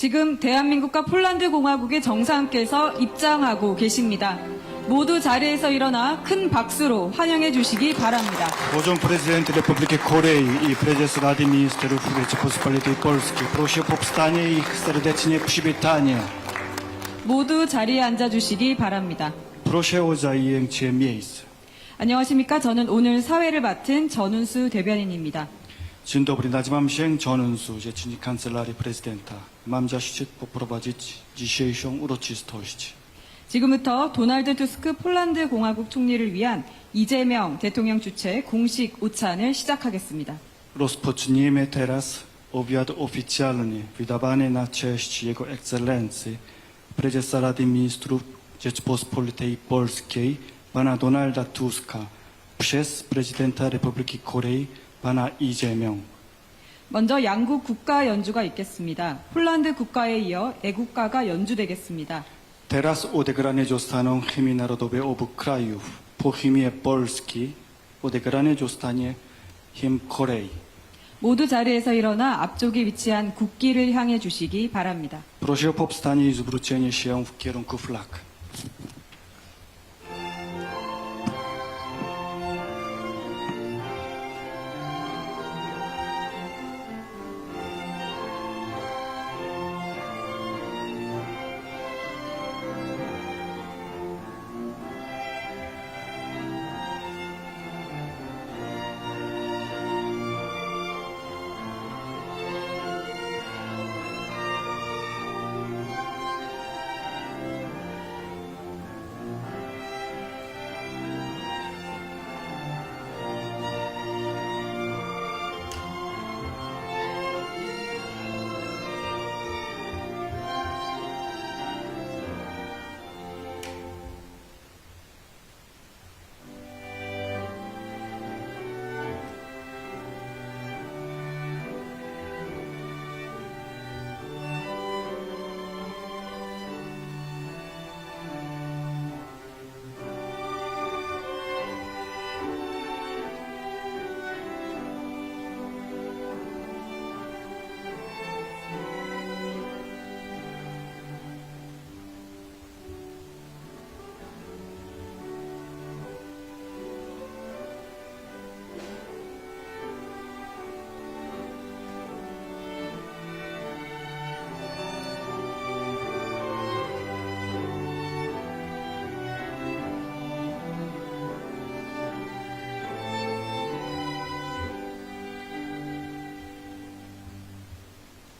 지금 대한민국과 폴란드 공화국의 정상께서 입장하고 계십니다. 모두 자리에서 일어나 큰 박수로 환영해 주시기 바랍니다. Poziom prezydent Republiki Korei i prezes Rady Ministrów Rzeczypospolitej Polskiej. Proszę o powstanie i ich serdecznie przywitanie. 모두 자리에 앉아 주시기 바랍니다. Proszę o zajęcie miejsc. 안녕하십니까? 저는 오늘 사회를 맡은 전운수 대변인입니다. Dzień dobry, nazywam się 전은수, rzecznik Kancelarii Prezydenta. Mam zaszczyt poprowadzić dzisiejszą uroczystość. 지금부터 도널드 투스크 폴란드 공화국 총리를 위한 이재명 대통령 주최 공식 오찬을 시작하겠습니다. Rozpoczniemy teraz obiad oficjalny wydawany na cześć Jego Ekscelencji Prezesa Rady Ministrów Rzeczypospolitej Polskiej pana Donalda Tuska przez prezydenta Republiki Korei pana I재명. 먼저 양국 국가 연주가 있겠습니다. 폴란드 국가에 이어 애국가가 연주되겠습니다. Teraz odegrane zostaną hymny narodowe obu krajów. Po hymnie Polski odegrane zostanie hymn Korei. 모두 자리에서 일어나 앞쪽에 위치한 국기를 향해 주시기 바랍니다. Proszę o powstanie i zwrócenie się w kierunku flag.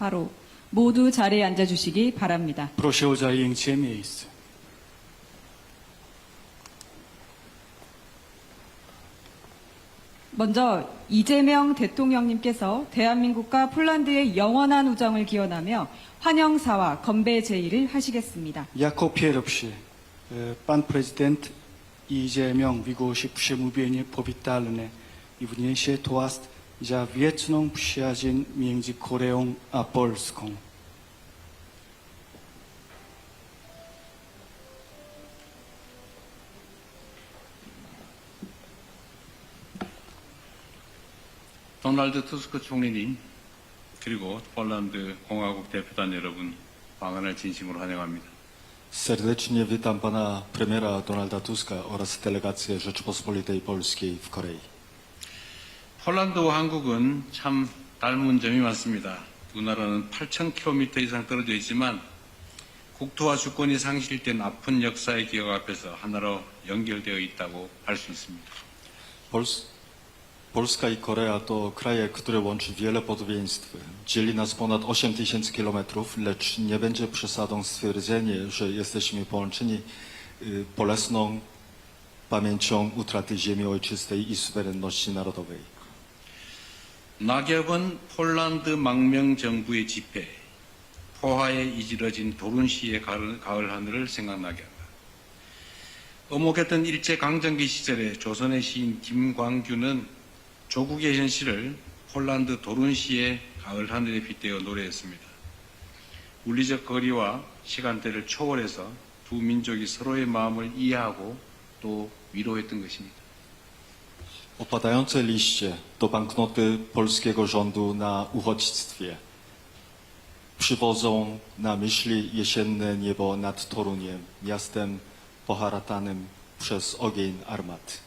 바로 모두 자리에 앉아 주시기 바랍니다. Proszę o zajęcie miejsc. 먼저 이재명 대통령님께서 대한민국과 폴란드의 영원한 우정을 기원하며 환영사와 건배 제의를 하시겠습니다. Jako pierwszy pan prezydent I재명 wygłosi przemówienie powitalne i wniesie toast za wieczną przyjaźń między Koreą a Polską. 도널드 투스크 총리님, 그리고 폴란드 공화국 대표단 여러분, 방한을 진심으로 환영합니다. Serdecznie witam pana premiera Donalda Tuska oraz delegację Rzeczypospolitej Polskiej w Korei. 폴란드와 한국은 참 닮은 점이 많습니다. 두 나라는 8,000km 이상 떨어져 있지만 국토와 주권이 상실된 아픈 역사의 기억 앞에서 하나로 연결되어 있다고 할 수 있습니다. Polska i Korea to kraje, które łączy wiele podobieństw. Dzieli nas ponad 8000 kilometrów, lecz nie będzie przesadą stwierdzenie, że jesteśmy połączeni bolesną pamięcią utraty ziemi ojczystej i suwerenności narodowej. 낙엽은 폴란드 망명 정부의 집회, 포화에 이지러진 도룬시의 가을 하늘을 생각나게 한다. 어목했던 일제강점기 시절에 조선의 시인 김광규는 조국의 현실을 폴란드 도룬시의 가을 하늘에 빗대어 노래했습니다. 물리적 거리와 시간대를 초월해서 두 민족이 서로의 마음을 이해하고 또 위로했던 것입니다. Opadające liście to banknoty polskiego rządu na uchodźstwie. przywodzą na myśli jesienne niebo nad Toruniem, miastem poharatanym przez ogień armat.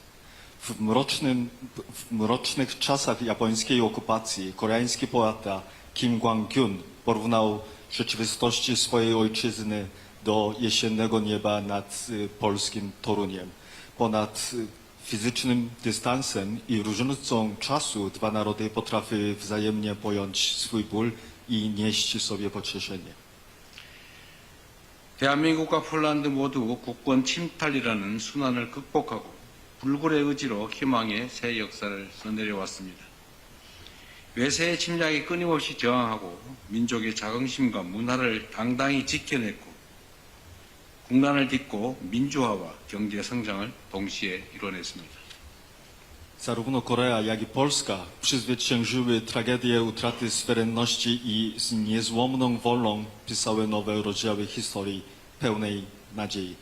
W mrocznych czasach japońskiej okupacji koreański poeta Kim Kwang-kyun porównał rzeczywistości swojej ojczyzny do jesiennego nieba nad polskim Toruniem. Ponad fizycznym dystansem i różnicą czasu dwa narody potrafiły wzajemnie pojąć swój ból i nieść sobie pocieszenie. 대한민국과 폴란드 모두 국권 침탈이라는 순환을 극복하고 불굴의 의지로 희망의 새 역사를 써내려왔습니다. 외세의 침략에 끊임없이 저항하고 민족의 자긍심과 문화를 당당히 지켜냈고 국난을 딛고 민주화와 경제 성장을 동시에 이뤄냈습니다. Zarówno Korea, jak i Polska przezwyciężyły tragedię utraty suwerenności i z niezłomną wolą pisały nowe rozdziały historii pełnej nadziei.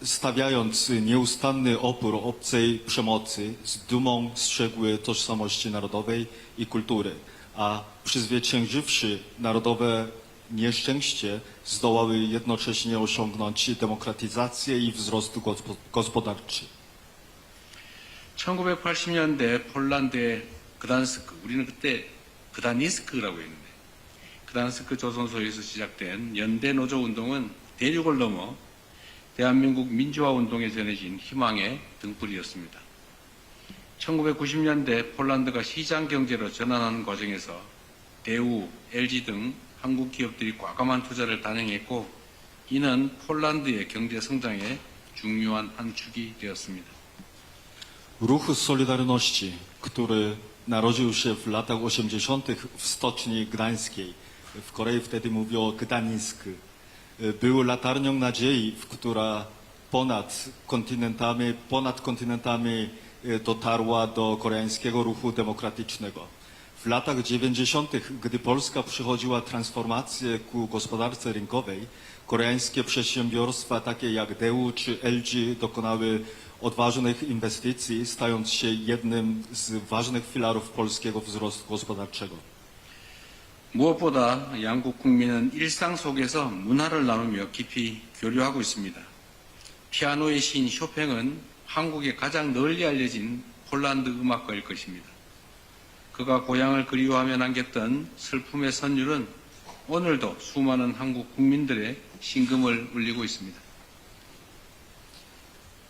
Stawiając nieustanny opór obcej przemocy, z dumą strzegły tożsamości narodowej i kultury, a przezwyciężywszy narodowe nieszczęście, zdołały jednocześnie osiągnąć demokratyzację i wzrost gospodarczy. 1980년대 폴란드의 그단스크, 우리는 그때 그다니스크라고 했는데 그단스크 조선소에서 시작된 연대 노조 운동은 대륙을 넘어 대한민국 민주화 운동에 전해진 희망의 등불이었습니다. 1990년대 폴란드가 시장 경제로 전환하는 과정에서 대우, LG 등 한국 기업들이 과감한 투자를 단행했고 이는 폴란드의 경제 성장의 중요한 한 축이 되었습니다. Ruch Solidarności, który narodził się w latach 80. w stoczni gdańskiej, w Korei wtedy mówiło Gdańsk, był latarnią nadziei, która ponad kontynentami dotarła do koreańskiego ruchu demokratycznego. W latach 90., gdy Polska przechodziła transformację ku gospodarce rynkowej, koreańskie przedsiębiorstwa takie jak Daewoo czy LG dokonały odważnych inwestycji, stając się jednym z ważnych filarów polskiego wzrostu gospodarczego. 무엇보다 양국 국민은 일상 속에서 문화를 나누며 깊이 교류하고 있습니다. 피아노의 시인 쇼팽은 한국에 가장 널리 알려진 폴란드 음악가일 것입니다. 그가 고향을 그리워하며 남겼던 슬픔의 선율은 오늘도 수많은 한국 국민들의 심금을 울리고 있습니다.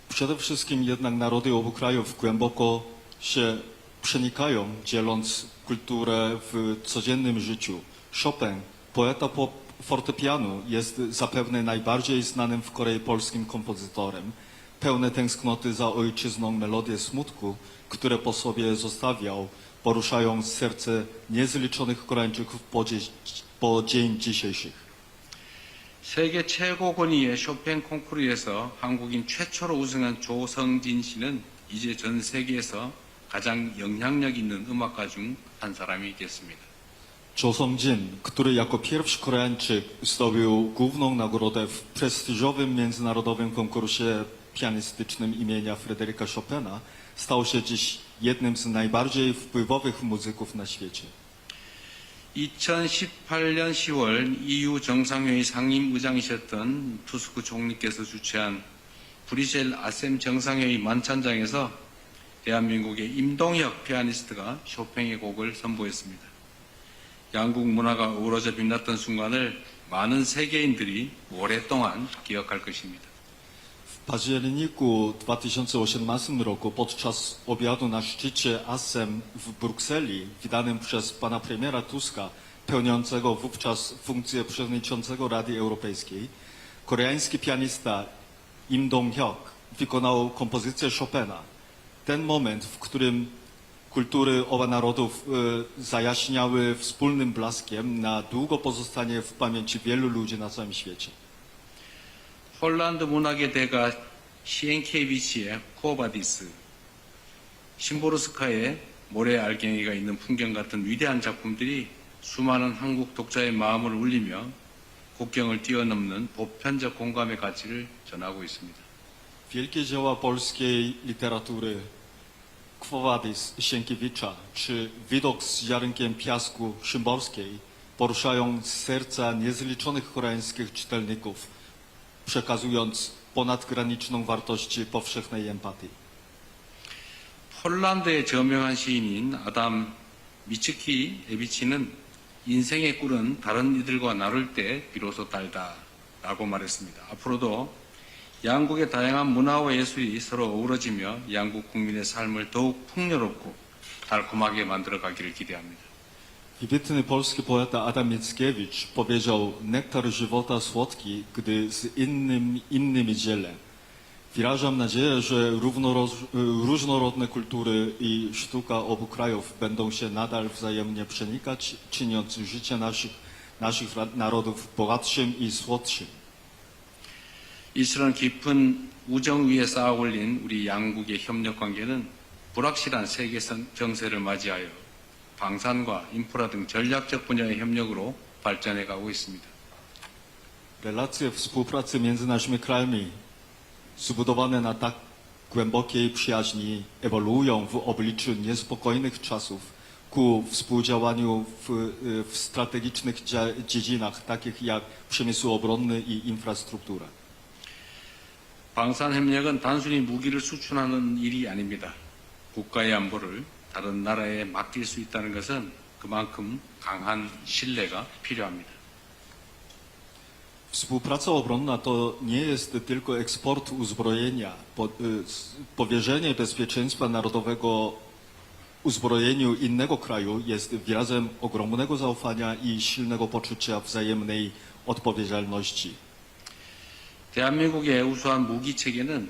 Przede wszystkim jednak narody obu krajów głęboko się przenikają, dzieląc kulturę w codziennym życiu. Chopin, poeta fortepianu, jest zapewne najbardziej znanym w Korei polskim kompozytorem. Pełne tęsknoty za ojczyzną melodie smutku, które po sobie zostawiał, poruszają serce niezliczonych Koreańczyków po dzień dzisiejszych. 세계 최고 권위의 쇼팽 콩쿠르에서 한국인 최초로 우승한 조성진 씨는 이제 전 세계에서 가장 영향력 있는 음악가 중 한 사람이 됐습니다. Cho Song-jin, który jako pierwszy Koreańczyk zdobył główną nagrodę w prestiżowym międzynarodowym konkursie pianistycznym imienia Fryderyka Chopina, stał się dziś jednym z najbardziej wpływowych muzyków na świecie. 2018년 10월 EU 정상회의 상임의장이셨던 투스크 총리께서 주최한 브뤼셀 아셈 정상회의 만찬장에서 대한민국의 임동혁 피아니스트가 쇼팽의 곡을 선보였습니다. 양국 문화가 어우러져 빛났던 순간을 많은 세계인들이 오랫동안 기억할 것입니다. W październiku 2018 roku podczas obiadu na szczycie ASEM w Brukseli, wydanym przez pana premiera Tuska, pełniącego wówczas funkcję przewodniczącego Rady Europejskiej, koreański pianista Im Dong-hyuk wykonał kompozycję Chopina. Ten moment, w którym kultury obu narodów zajaśniały wspólnym blaskiem, na długo pozostanie w pamięci wielu ludzi na całym świecie. 폴란드 문학의 대가 시엔키에비치의 쿠오바디스, 심보르스카의 모래 알갱이가 있는 풍경 같은 위대한 작품들이 수많은 한국 독자의 마음을 울리며 국경을 뛰어넘는 보편적 공감의 가치를 전하고 있습니다. Wielkie dzieła polskiej literatury, Quo Vadis Sienkiewicza czy widok z ziarenkiem piasku Szymborskiej poruszają serca niezliczonych koreańskich czytelników, przekazując ponadgraniczną wartość powszechnej empatii. 폴란드의 저명한 시인인 아담 미츠키 에비치는 인생의 꿀은 다른 이들과 나눌 때 비로소 달다라고 말했습니다. 앞으로도 양국의 다양한 문화와 예술이 서로 어우러지며 양국 국민의 삶을 더욱 풍요롭고 달콤하게 만들어가기를 기대합니다. Wybitny polski poeta Adam Mickiewicz powiedział: nektar żywota słodki, gdy z innymi dzielę. Wyrażam nadzieję, że różnorodne kultury i sztuka obu krajów będą się nadal wzajemnie przenikać, czyniąc życie naszych narodów bogatszym i słodszym. 이처럼 깊은 우정 위에 쌓아 올린 우리 양국의 협력 관계는 불확실한 세계 정세를 맞이하여 방산과 인프라 등 전략적 분야의 협력으로 발전해 가고 있습니다. Relacje współpracy między naszymi krajami, zbudowane na tak głębokiej przyjaźni, ewoluują w obliczu niespokojnych czasów ku współdziałaniu w strategicznych dziedzinach, takich jak przemysł obronny i infrastruktura. 방산협력은 단순히 무기를 수출하는 일이 아닙니다. 국가의 안보를 다른 나라에 맡길 수 있다는 것은 그만큼 강한 신뢰가 필요합니다. Współpraca obronna to nie jest tylko eksport uzbrojenia. Powierzenie bezpieczeństwa narodowego uzbrojeniu innego kraju jest wyrazem ogromnego zaufania i silnego poczucia wzajemnej odpowiedzialności. 대한민국의 우수한 무기 체계는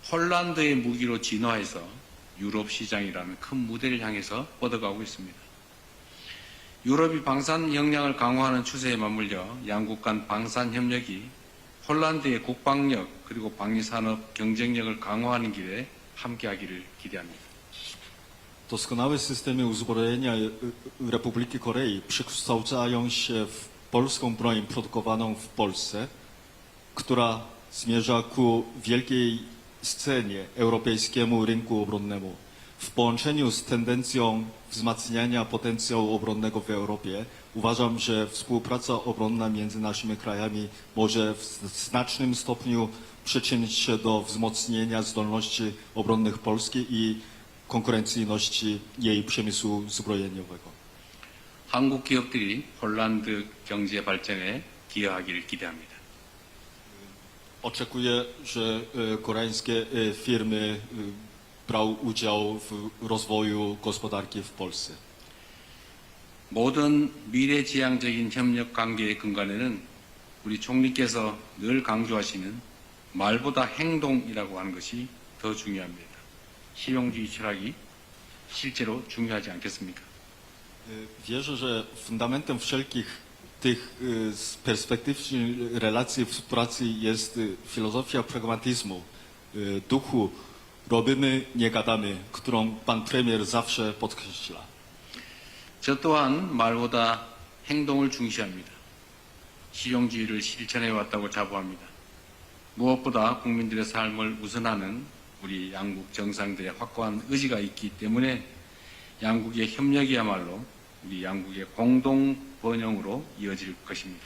폴란드의 무기로 진화해서 유럽 시장이라는 큰 무대를 향해서 뻗어가고 있습니다. 유럽이 방산 역량을 강화하는 추세에 맞물려 양국 간 방산 협력이 폴란드의 국방력 그리고 방위산업 경쟁력을 강화하는 길에 함께하기를 기대합니다. Doskonałe systemy uzbrojenia Republiki Korei przekształcają się w polską broń produkowaną w Polsce, która zmierza ku wielkiej scenie europejskiemu rynku obronnemu. W połączeniu z tendencją wzmacniania potencjału obronnego w Europie uważam, że współpraca obronna między naszymi krajami może w znacznym stopniu przyczynić się do wzmocnienia zdolności obronnych Polski i konkurencyjności jej przemysłu zbrojeniowego. 한국 기업들이 폴란드 경제 발전에 기여하기를 기대합니다. Oczekuję, że koreańskie firmy brały udział w rozwoju gospodarki w Polsce. 모든 미래지향적인 협력 관계의 근간에는 우리 총리께서 늘 강조하시는 말보다 행동이라고 하는 것이 더 중요합니다. 실용주의 철학이 실제로 중요하지 않겠습니까? Wierzę, że fundamentem wszelkich tych perspektywicznych relacji współpracy jest filozofia pragmatyzmu, duchu robimy, nie gadamy, którą pan premier zawsze podkreśla. 저 또한 말보다 행동을 중시합니다. 실용주의를 실천해 왔다고 자부합니다. 무엇보다 국민들의 삶을 우선하는 우리 양국 정상들의 확고한 의지가 있기 때문에 양국의 협력이야말로 우리 양국의 공동 번영으로 이어질 것입니다.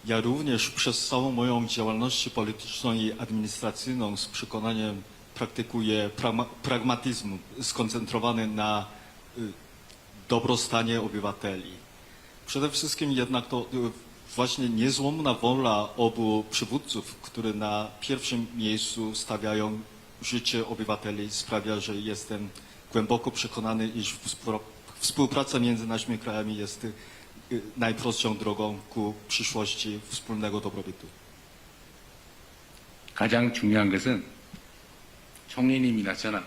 Ja również przez całą moją działalność polityczną i administracyjną z przekonaniem praktykuję pragmatyzm skoncentrowany na dobrostanie obywateli. Przede wszystkim jednak to właśnie niezłomna wola obu przywódców, którzy na pierwszym miejscu stawiają życie obywateli, sprawia, że jestem głęboko przekonany, iż współpraca między naszymi krajami jest najprostszą drogą ku przyszłości wspólnego dobrobytu. 가장 중요한 것은 총리님이나 저나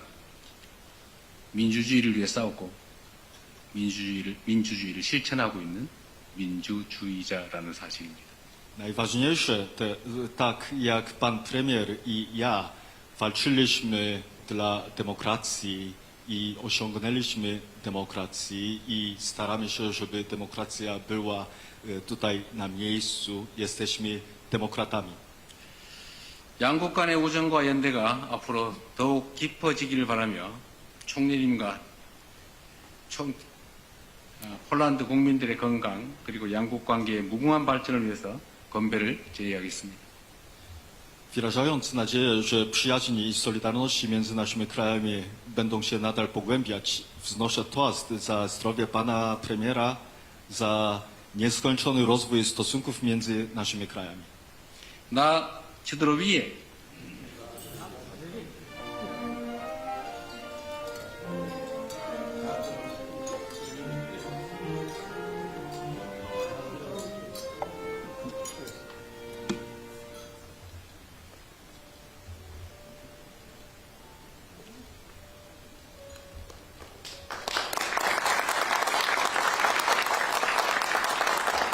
민주주의를 위해 싸웠고 민주주의를 실천하고 있는 민주주의자라는 사실입니다. Najważniejsze, tak jak pan premier i ja walczyliśmy dla demokracji i osiągnęliśmy demokrację i staramy się, żeby demokracja była tutaj na miejscu, jesteśmy demokratami. 양국 간의 우정과 연대가 앞으로 더욱 깊어지기를 바라며 총리님과 폴란드 국민들의 건강 그리고 양국 관계의 무궁한 발전을 위해서 건배를 제의하겠습니다. Wyrażając nadzieję, że przyjaźń i solidarności między naszymi krajami będą się nadal pogłębiać, wznoszę toast za zdrowie pana premiera, za nieskończony rozwój stosunków między naszymi krajami. Na zdrowie.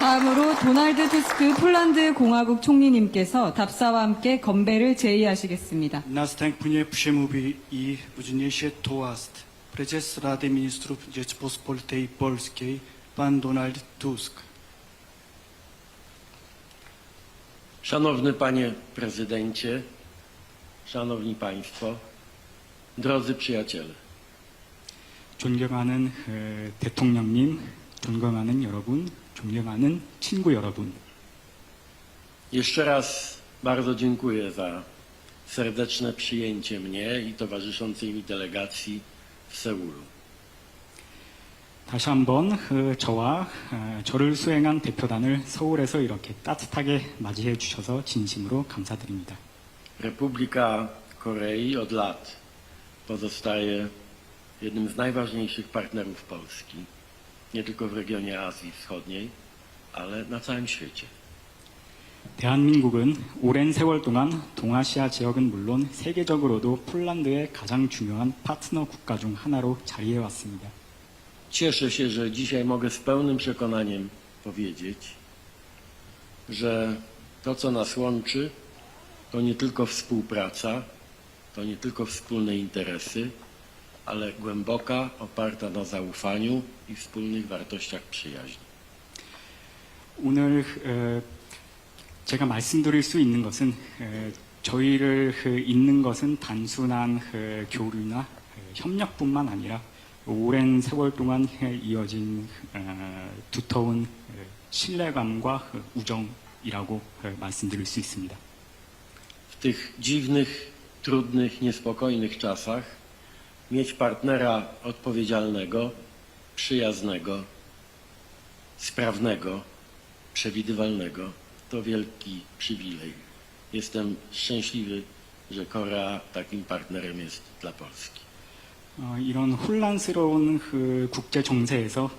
다음으로 도널드 투스크 폴란드 공화국 총리님께서 답사와 함께 건배를 제의하시겠습니다. Następnie przemówi i wzniesie toast prezes Rady Ministrów Rzeczypospolitej Polskiej, pan Donald Tusk. Szanowny Panie Prezydencie, Szanowni Państwo, drodzy przyjaciele. 존경하는 대통령님, 존경하는 여러분, 존경하는 친구 여러분. Jeszcze raz bardzo dziękuję za serdeczne przyjęcie mnie i towarzyszącej mi delegacji w Seulu. 다시 한번 저와 저를 수행한 대표단을 서울에서 이렇게 따뜻하게 맞이해 주셔서 진심으로 감사드립니다. Republika Korei od lat pozostaje jednym z najważniejszych partnerów Polski, nie tylko w regionie Azji Wschodniej, ale na całym świecie. 대한민국은 오랜 세월 동안 동아시아 지역은 물론 세계적으로도 폴란드의 가장 중요한 파트너 국가 중 하나로 자리해 왔습니다. Cieszę się, że dzisiaj mogę z pełnym przekonaniem powiedzieć, że to, co nas łączy, to nie tylko współpraca, to nie tylko wspólne interesy, ale głęboka, oparta na zaufaniu i wspólnych wartościach przyjaźni. 오늘 제가 말씀드릴 수 있는 것은 저희를 잇는 것은 단순한 교류나 협력뿐만 아니라 오랜 세월 동안 이어진 두터운 신뢰감과 우정이라고 말씀드릴 수 있습니다. W tych dziwnych, trudnych, niespokojnych czasach mieć partnera odpowiedzialnego, przyjaznego, sprawnego, przewidywalnego to wielki przywilej. Jestem szczęśliwy, że Korea takim partnerem jest dla Polski. 이런 혼란스러운 국제 정세에서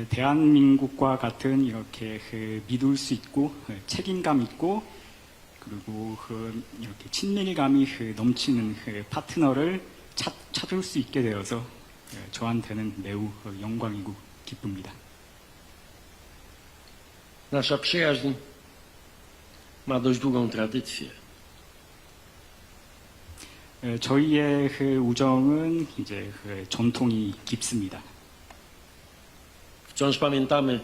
대한민국과 같은 이렇게 믿을 수 있고 책임감 있고 그리고 이렇게 친밀감이 넘치는 파트너를 찾을 수 있게 되어서 저한테는 매우 영광이고 기쁩니다. Nasza przyjaźń ma dość długą tradycję. 저희의 우정은 이제 전통이 깊습니다. Wciąż pamiętamy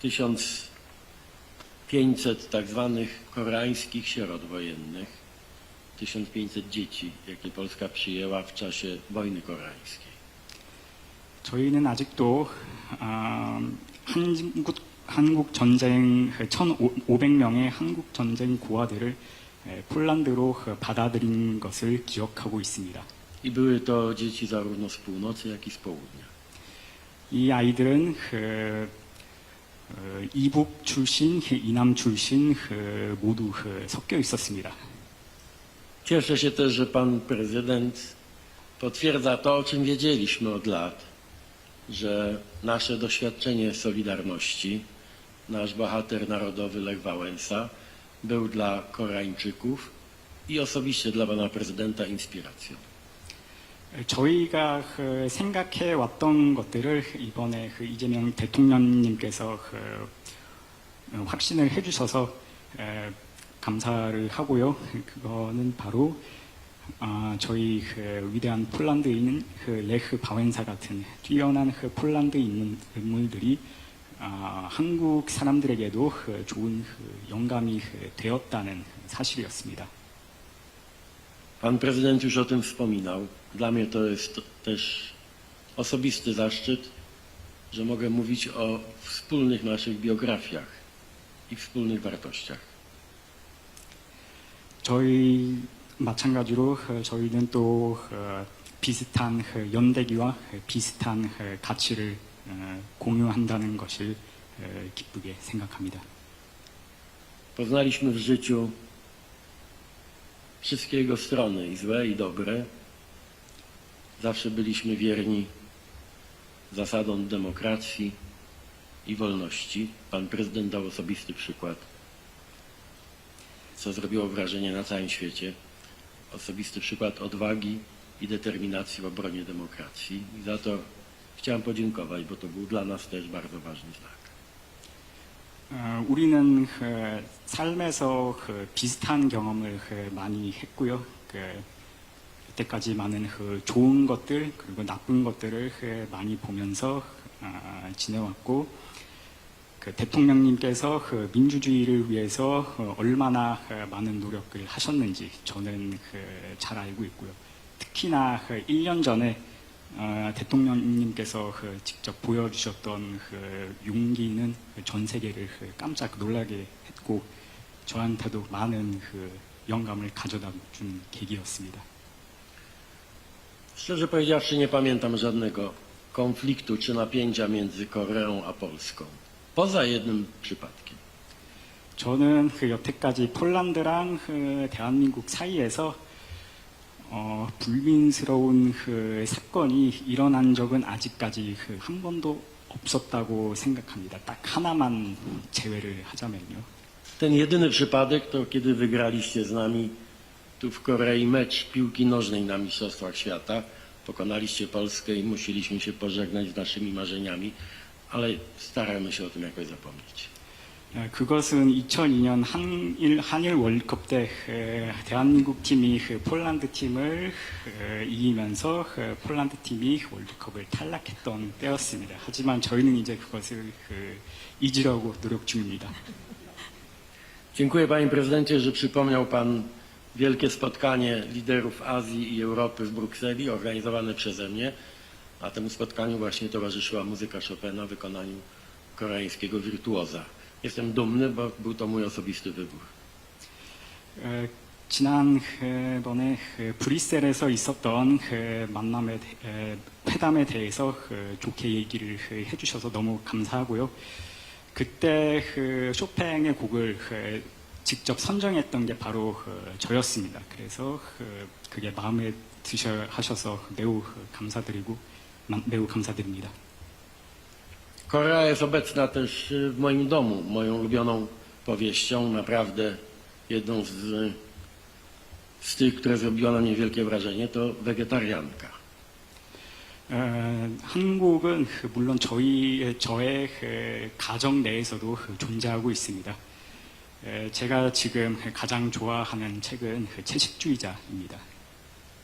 1500 tak zwanych koreańskich sierot wojennych, 1500 dzieci, jakie Polska przyjęła w czasie wojny koreańskiej. 저희는 아직도 한국 전쟁 1,500명의 한국 전쟁 고아들을 폴란드로 받아들인 것을 기억하고 있습니다. I były to dzieci zarówno z północy, jak i z południa. 이 아이들은 이북 출신, 이남 출신 모두 섞여 있었습니다. Cieszę się też, że pan prezydent potwierdza to, o czym wiedzieliśmy od lat, że nasze doświadczenie Solidarności, nasz bohater narodowy Lech Wałęsa był dla Koreańczyków i osobiście dla pana prezydenta inspiracją. 저희가 생각해 왔던 것들을 이번에 이재명 대통령님께서 확신을 해주셔서 감사를 하고요. 그거는 바로 저희 위대한 폴란드인 레흐 바웬사 같은 뛰어난 폴란드 인물들이 한국 사람들에게도 좋은 영감이 되었다는 사실이었습니다. Pan prezydent już o tym wspominał. Dla mnie to jest też osobisty zaszczyt, że mogę mówić o wspólnych naszych biografiach i wspólnych wartościach. 저희 마찬가지로 저희는 또 비슷한 연대기와 비슷한 가치를 공유한다는 것을 기쁘게 생각합니다. Poznaliśmy w życiu wszystkie jego strony, i złe, i dobre. Zawsze byliśmy wierni zasadom demokracji i wolności. Pan prezydent dał osobisty przykład, co zrobiło wrażenie na całym świecie. Osobisty przykład odwagi i determinacji w obronie demokracji. I za to chciałem podziękować, bo to był dla nas też bardzo ważny znak. 우리는 삶에서 비슷한 경험을 많이 했고요. 여태까지 많은 좋은 것들 그리고 나쁜 것들을 많이 보면서 지내왔고, 대통령님께서 민주주의를 위해서 얼마나 많은 노력을 하셨는지 저는 잘 알고 있고요. 특히나 1년 전에 대통령님께서 직접 보여주셨던 용기는 전 세계를 깜짝 놀라게 했고, 저한테도 많은 영감을 가져다 준 계기였습니다. Szczerze powiedziawszy, nie pamiętam żadnego konfliktu czy napięcia między Koreą a Polską. Poza jednym przypadkiem. 저는 여태까지 폴란드랑 대한민국 사이에서 불민스러운 사건이 일어난 적은 아직까지 한 번도 없었다고 생각합니다. 딱 하나만 제외를 하자면요. Ten jedyny przypadek to kiedy wygraliście z nami tu w Korei mecz piłki nożnej na Mistrzostwach Świata. Pokonaliście Polskę i musieliśmy się pożegnać z naszymi marzeniami, ale staramy się o tym jakoś zapomnieć. 그것은 2002년 한일 월드컵 때 대한민국 팀이 폴란드 팀을 이기면서 폴란드 팀이 월드컵을 탈락했던 때였습니다. 하지만 저희는 이제 그것을 잊으려고 노력 중입니다. Dziękuję panie prezydencie, że przypomniał pan wielkie spotkanie liderów Azji i Europy w Brukseli organizowane przeze mnie, a temu spotkaniu właśnie towarzyszyła muzyka Chopina w wykonaniu koreańskiego wirtuoza. Jestem dumny, bo był to mój osobisty wybór. 지난번에 브뤼셀에서 있었던 회담에 대해서 좋게 얘기를 해주셔서 너무 감사하고요. 그때 쇼팽의 곡을 직접 선정했던 게 바로 저였습니다. 그래서 그게 마음에 드셔 하셔서 매우 감사드립니다. Korea jest obecna też w moim domu, moją ulubioną powieścią, naprawdę jedną z tych, które zrobiło na mnie wielkie wrażenie, to Wegetarianka. 한국은 물론 저의 가정 내에서도 존재하고 있습니다. 제가 지금 가장 좋아하는 책은 채식주의자입니다.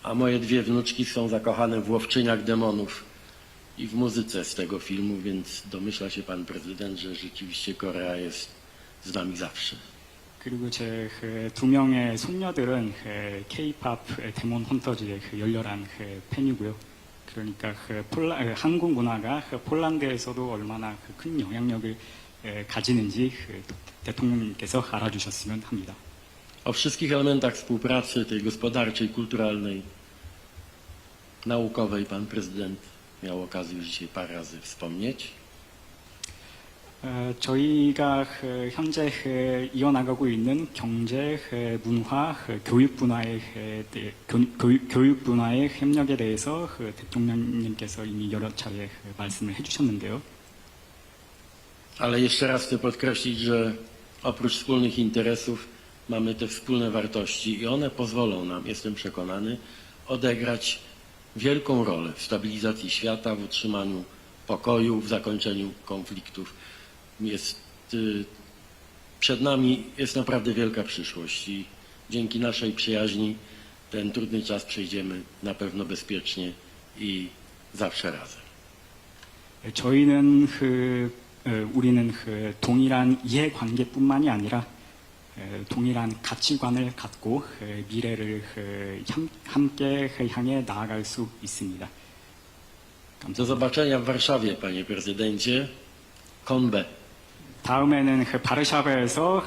A moje dwie wnuczki są zakochane w Łowczyniach Demonów i w muzyce z tego filmu, więc domyśla się pan prezydent, że rzeczywiście Korea jest z nami zawsze. 그리고 제 두 명의 손녀들은 K-pop 데몬 헌터즈의 열렬한 팬이고요. 그러니까 한국 문화가 폴란드에서도 얼마나 큰 영향력을 가지는지 대통령님께서 알아주셨으면 합니다. O wszystkich elementach współpracy tej gospodarczej, kulturalnej, naukowej pan prezydent miał okazję już dzisiaj parę razy wspomnieć. 저희가 현재 이어나가고 있는 경제, 문화, 교육 분야의 협력에 대해서 대통령님께서 이미 여러 차례 말씀을 해주셨는데요. Ale jeszcze raz chcę podkreślić, że oprócz wspólnych interesów mamy te wspólne wartości i one pozwolą nam, jestem przekonany, odegrać wielką rolę w stabilizacji świata, w utrzymaniu pokoju, w zakończeniu konfliktów. Przed nami jest naprawdę wielka przyszłość i dzięki naszej przyjaźni ten trudny czas przejdziemy na pewno bezpiecznie i zawsze razem. 우리는 동일한 이해관계뿐만이 아니라 동일한 가치관을 갖고 미래를 함께 향해 나아갈 수 있습니다. Do zobaczenia w Warszawie, panie prezydencie. Konbe. 다음에는 바르샤바에서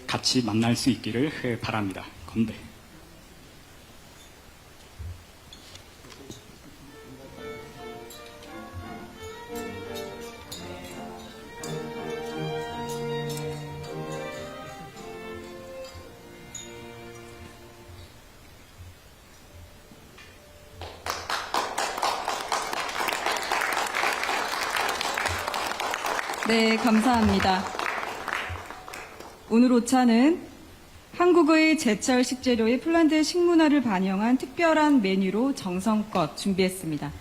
같이 만날 수 있기를 바랍니다. 건배. 네, 감사합니다. 오늘 오차는 한국의 제철 식재료의 폴란드 식문화를 반영한 특별한 메뉴로 정성껏 준비했습니다.